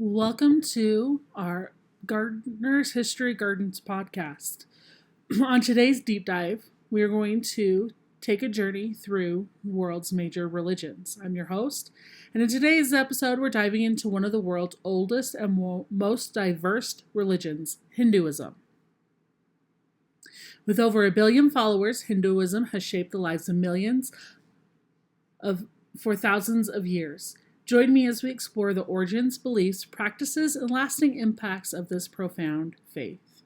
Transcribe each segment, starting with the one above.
Welcome to our Gardener's History Gardens podcast. On today's deep dive, we are going to take a journey through the world's major religions. I'm your host, and in today's episode, we're diving into one of the world's oldest and most diverse religions, Hinduism. With over 1 billion followers, Hinduism has shaped the lives of millions for thousands of years. Join me as we explore the origins, beliefs, practices, and lasting impacts of this profound faith.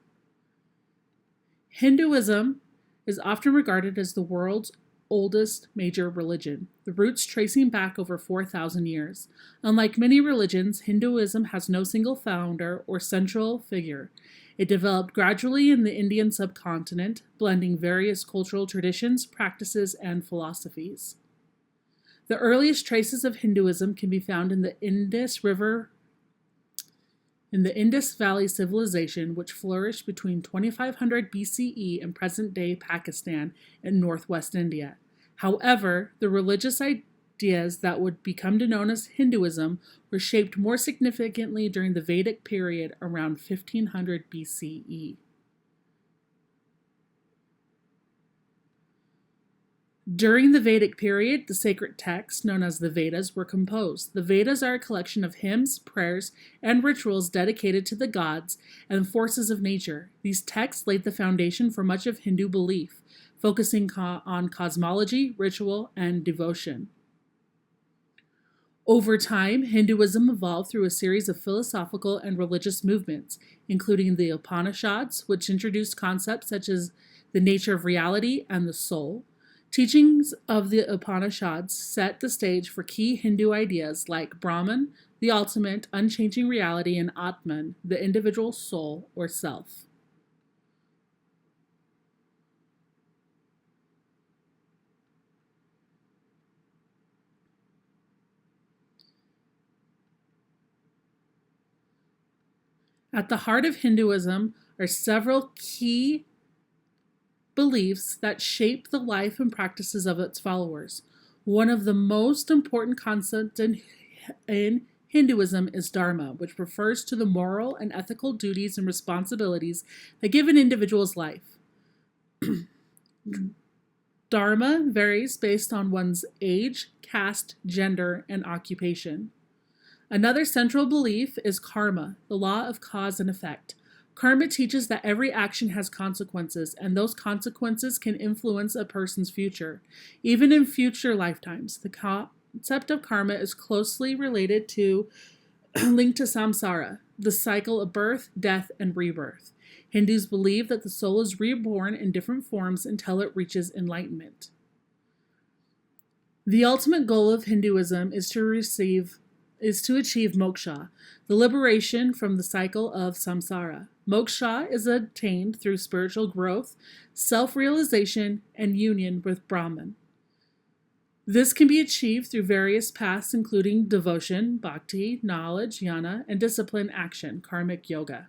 Hinduism is often regarded as the world's oldest major religion, the roots tracing back over 4,000 years. Unlike many religions, Hinduism has no single founder or central figure. It developed gradually in the Indian subcontinent, blending various cultural traditions, practices, and philosophies. The earliest traces of Hinduism can be found in the Indus Valley civilization, which flourished between 2500 BCE and present-day Pakistan and northwest India. However, the religious ideas that would become known as Hinduism were shaped more significantly during the Vedic period around 1500 BCE. During the Vedic period, the sacred texts, known as the Vedas, were composed. The Vedas are a collection of hymns, prayers, and rituals dedicated to the gods and forces of nature. These texts laid the foundation for much of Hindu belief, focusing on cosmology, ritual, and devotion. Over time, Hinduism evolved through a series of philosophical and religious movements, including the Upanishads, which introduced concepts such as the nature of reality and the soul. Teachings of the Upanishads set the stage for key Hindu ideas like Brahman, the ultimate, unchanging reality, and Atman, the individual soul or self. At the heart of Hinduism are several key beliefs that shape the life and practices of its followers. One of the most important concepts in Hinduism is Dharma, which refers to the moral and ethical duties and responsibilities that give an individual's life. Dharma varies based on one's age, caste, gender, and occupation. Another central belief is karma, the law of cause and effect. Karma teaches that every action has consequences, and those consequences can influence a person's future, even in future lifetimes. The concept of karma is closely linked to samsara, the cycle of birth, death, and rebirth. Hindus believe that the soul is reborn in different forms until it reaches enlightenment. The ultimate goal of Hinduism is to achieve moksha, the liberation from the cycle of samsara. Moksha is attained through spiritual growth, self-realization, and union with Brahman. This can be achieved through various paths, including devotion, bhakti, knowledge, jnana, and discipline action, karmic yoga.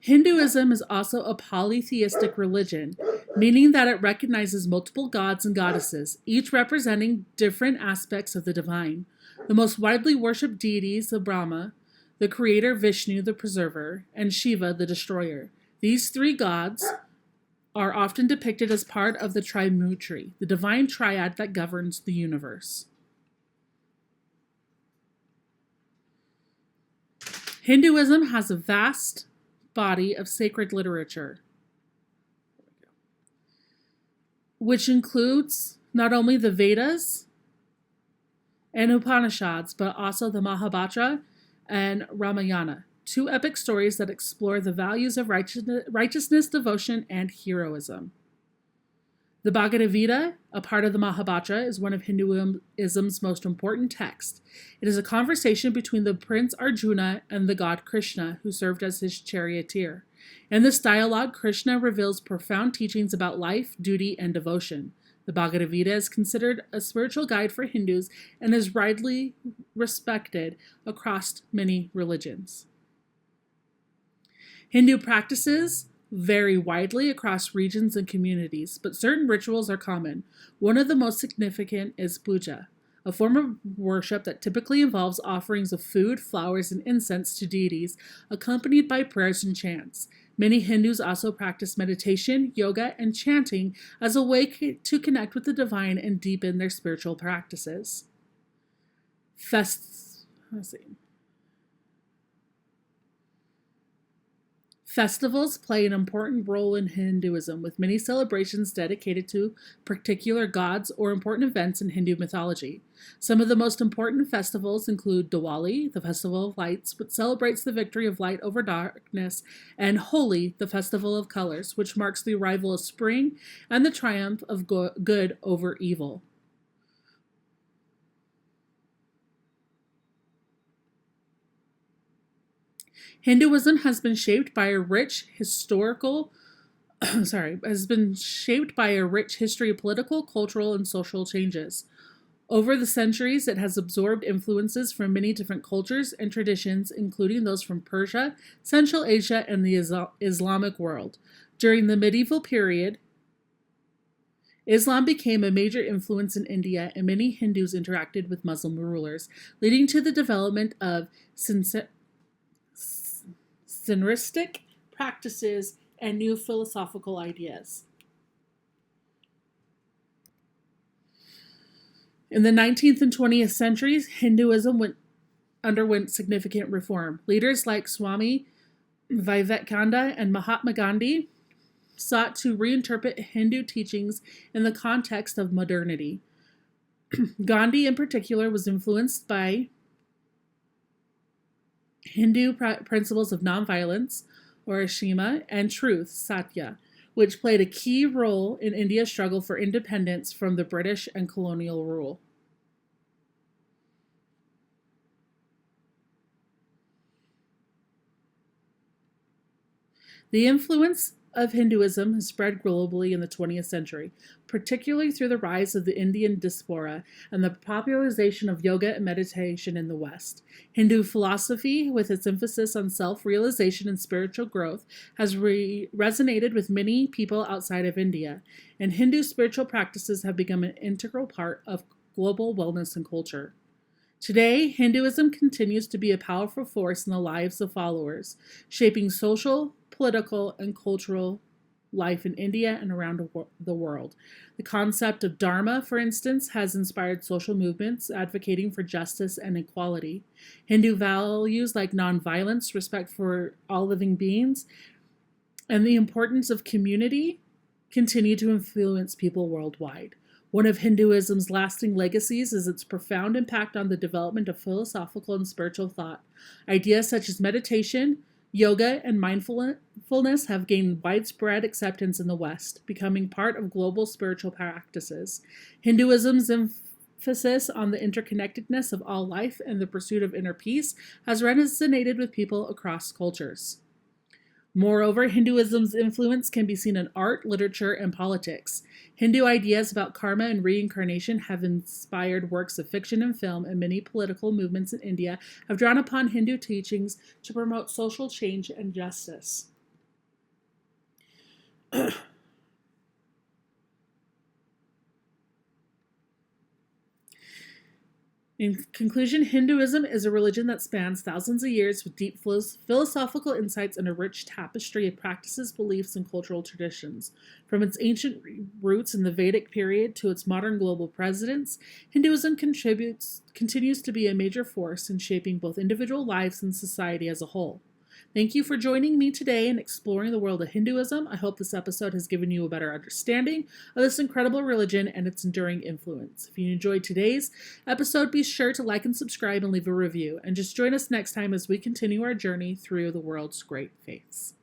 Hinduism is also a polytheistic religion, meaning that it recognizes multiple gods and goddesses, each representing different aspects of the divine. The most widely worshipped deities are Brahma, the creator, Vishnu, the preserver, and Shiva, the destroyer. These three gods are often depicted as part of the Trimurti, the divine triad that governs the universe. Hinduism has a vast body of sacred literature, which includes not only the Vedas and Upanishads, but also the Mahabharata and Ramayana, two epic stories that explore the values of righteousness, devotion, and heroism. The Bhagavad Gita, a part of the Mahabharata, is one of Hinduism's most important texts. It is a conversation between the prince Arjuna and the god Krishna, who served as his charioteer. In this dialogue, Krishna reveals profound teachings about life, duty, and devotion. The Bhagavad Gita is considered a spiritual guide for Hindus and is widely respected across many religions. Hindu practices vary widely across regions and communities, but certain rituals are common. One of the most significant is puja, a form of worship that typically involves offerings of food, flowers, and incense to deities, accompanied by prayers and chants. Many Hindus also practice meditation, yoga, and chanting as a way to connect with the divine and deepen their spiritual practices. Festivals play an important role in Hinduism, with many celebrations dedicated to particular gods or important events in Hindu mythology. Some of the most important festivals include Diwali, the Festival of Lights, which celebrates the victory of light over darkness, and Holi, the Festival of Colors, which marks the arrival of spring and the triumph of good over evil. Hinduism has been shaped by a rich history of political, cultural, and social changes. Over the centuries, it has absorbed influences from many different cultures and traditions, including those from Persia, Central Asia, and the Islamic world. During the medieval period, Islam became a major influence in India, and many Hindus interacted with Muslim rulers, leading to the development of syncretic practices and new philosophical ideas. In the 19th and 20th centuries, Hinduism underwent significant reform. Leaders like Swami Vivekananda and Mahatma Gandhi sought to reinterpret Hindu teachings in the context of modernity. Gandhi, in particular, was influenced by Hindu principles of nonviolence, or Ashima, and truth, Satya, which played a key role in India's struggle for independence from the British and colonial rule. The influence of Hinduism has spread globally in the 20th century, particularly through the rise of the Indian diaspora and the popularization of yoga and meditation in the West. Hindu philosophy, with its emphasis on self-realization and spiritual growth, has resonated with many people outside of India, and Hindu spiritual practices have become an integral part of global wellness and culture. Today, Hinduism continues to be a powerful force in the lives of followers, shaping social, political, and cultural life in India and around the world. The concept of Dharma, for instance, has inspired social movements advocating for justice and equality. Hindu values like nonviolence, respect for all living beings, and the importance of community continue to influence people worldwide. One of Hinduism's lasting legacies is its profound impact on the development of philosophical and spiritual thought. Ideas such as meditation, yoga, and mindfulness have gained widespread acceptance in the West, becoming part of global spiritual practices. Hinduism's emphasis on the interconnectedness of all life and the pursuit of inner peace has resonated with people across cultures. Moreover, Hinduism's influence can be seen in art, literature, and politics. Hindu ideas about karma and reincarnation have inspired works of fiction and film, and many political movements in India have drawn upon Hindu teachings to promote social change and justice. In conclusion, Hinduism is a religion that spans thousands of years with deep philosophical insights and a rich tapestry of practices, beliefs, and cultural traditions. From its ancient roots in the Vedic period to its modern global presence, Hinduism continues to be a major force in shaping both individual lives and society as a whole. Thank you for joining me today in exploring the world of Hinduism. I hope this episode has given you a better understanding of this incredible religion and its enduring influence. If you enjoyed today's episode, be sure to like and subscribe and leave a review. And just join us next time as we continue our journey through the world's great faiths.